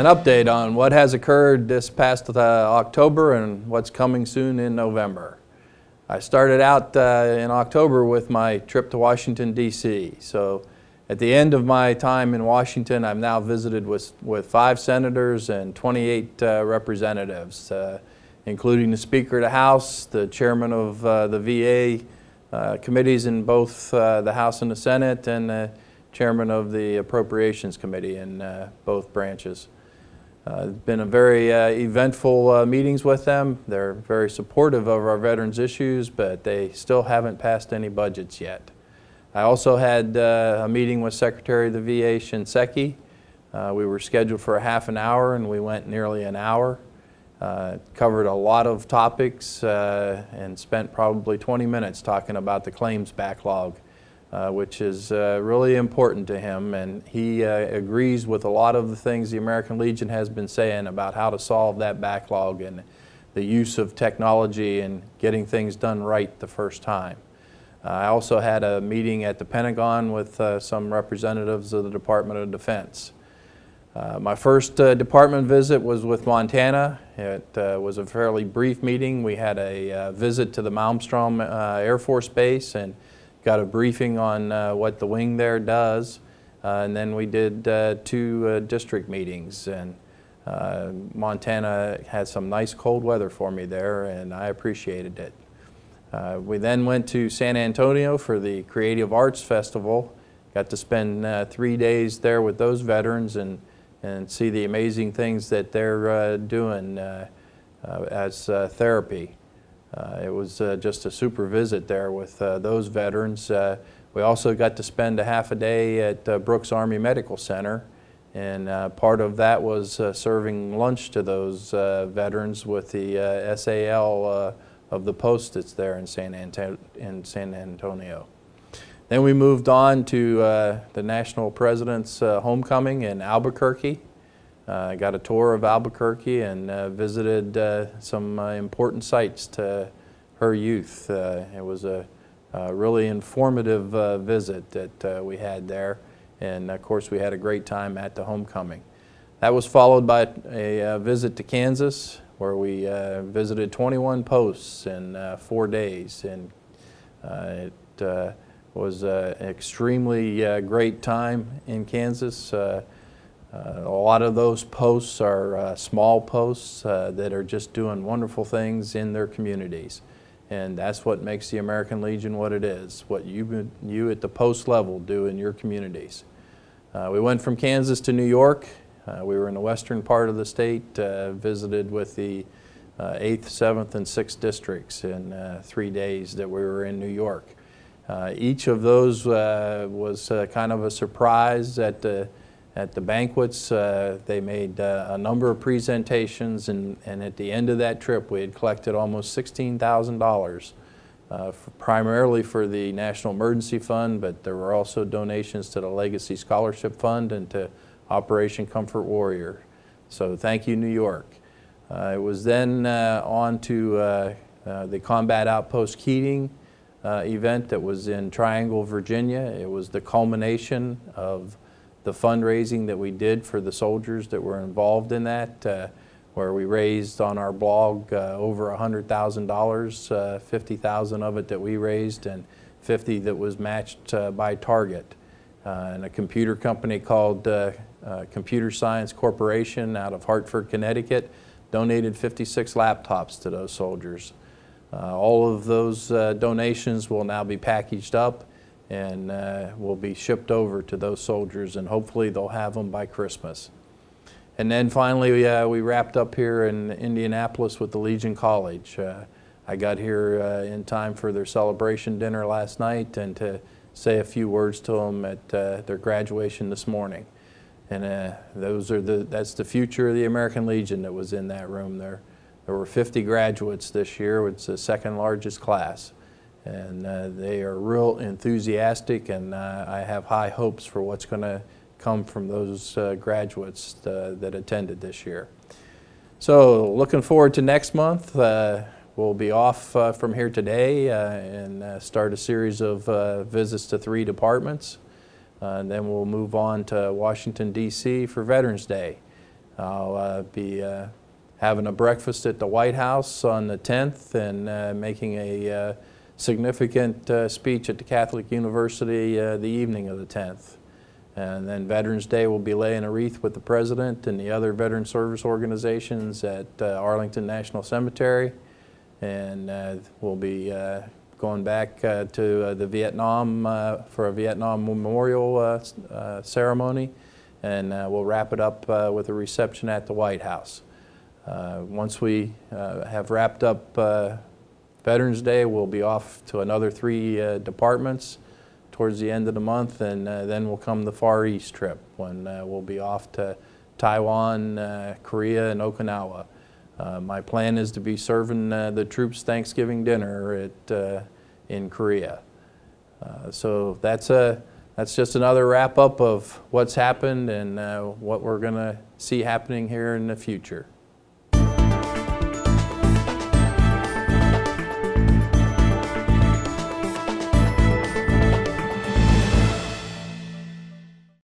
an update on what has occurred this past October and what's coming soon in November. I started out in October with my trip to Washington, D.C. So at the end of my time in Washington, I've now visited with 5 senators and 28 representatives, including the Speaker of the House, the chairman of the VA committees in both the House and the Senate, and the chairman of the Appropriations Committee in both branches. It's been a very eventful meetings with them. They're very supportive of our veterans issues, but they still haven't passed any budgets yet. I also had a meeting with Secretary of the VA Shinseki. We were scheduled for a half an hour and we went nearly an hour. Covered a lot of topics and spent probably 20 minutes talking about the claims backlog, which is really important to him, and he agrees with a lot of the things the American Legion has been saying about how to solve that backlog and the use of technology and getting things done right the first time. I also had a meeting at the Pentagon with some representatives of the Department of Defense. My first department visit was with Montana. It was a fairly brief meeting. We had a visit to the Malmstrom Air Force Base and got a briefing on what the wing there does, and then we did 2 district meetings, and Montana had some nice cold weather for me there, and I appreciated it. We then went to San Antonio for the Creative Arts Festival. Got to spend 3 days there with those veterans and see the amazing things that they're doing as therapy. It was just a super visit there with those veterans. We also got to spend a half a day at Brooks Army Medical Center, and part of that was serving lunch to those veterans with the SAL of the post that's there in San Antonio. Then we moved on to the National President's homecoming in Albuquerque. I got a tour of Albuquerque and visited some important sites to her youth. It was a really informative visit that we had there, and of course we had a great time at the homecoming. That was followed by a visit to Kansas, where we visited 21 posts in 4 days, and it was an extremely great time in Kansas. A lot of those posts are small posts that are just doing wonderful things in their communities. And that's what makes the American Legion what it is, what you at the post level do in your communities. We went from Kansas to New York. We were in the western part of the state, visited with the 8th, 7th, and 6th districts in 3 days that we were in New York. Each of those was kind of a surprise at the banquets. They made a number of presentations, and at the end of that trip we had collected almost $16,000, primarily for the National Emergency Fund, but there were also donations to the Legacy Scholarship Fund and to Operation Comfort Warrior. So thank you, New York. It was then on to the Combat Outpost Keating event that was in Triangle, Virginia. It was the culmination of the fundraising that we did for the soldiers that were involved in that, where we raised on our blog over $100,000, $50,000 of it that we raised and $50,000 that was matched by Target. And a computer company called Computer Science Corporation out of Hartford, Connecticut donated 56 laptops to those soldiers. All of those donations will now be packaged up and will be shipped over to those soldiers, and hopefully they'll have them by Christmas. And then finally we wrapped up here in Indianapolis with the Legion College. I got here in time for their celebration dinner last night and to say a few words to them at their graduation this morning. And that's the future of the American Legion that was in that room there. There were 50 graduates this year. It's the 2nd largest class. And they are real enthusiastic, and I have high hopes for what's going to come from those graduates that attended this year. So looking forward to next month. We'll be off from here today and start a series of visits to 3 departments. And then we'll move on to Washington, D.C. for Veterans Day. I'll be having a breakfast at the White House on the 10th and making a significant speech at the Catholic University the evening of the 10th. And then Veterans Day will be laying a wreath with the President and the other veteran service organizations at Arlington National Cemetery. And we'll be going back to the Vietnam for a Vietnam Memorial ceremony. And we'll wrap it up with a reception at the White House. Once we have wrapped up Veterans Day, we'll be off to another 3 departments towards the end of the month, and then will come the Far East trip when we'll be off to Taiwan, Korea, and Okinawa. My plan is to be serving the troops Thanksgiving dinner in Korea. So that's just another wrap up of what's happened and what we're going to see happening here in the future.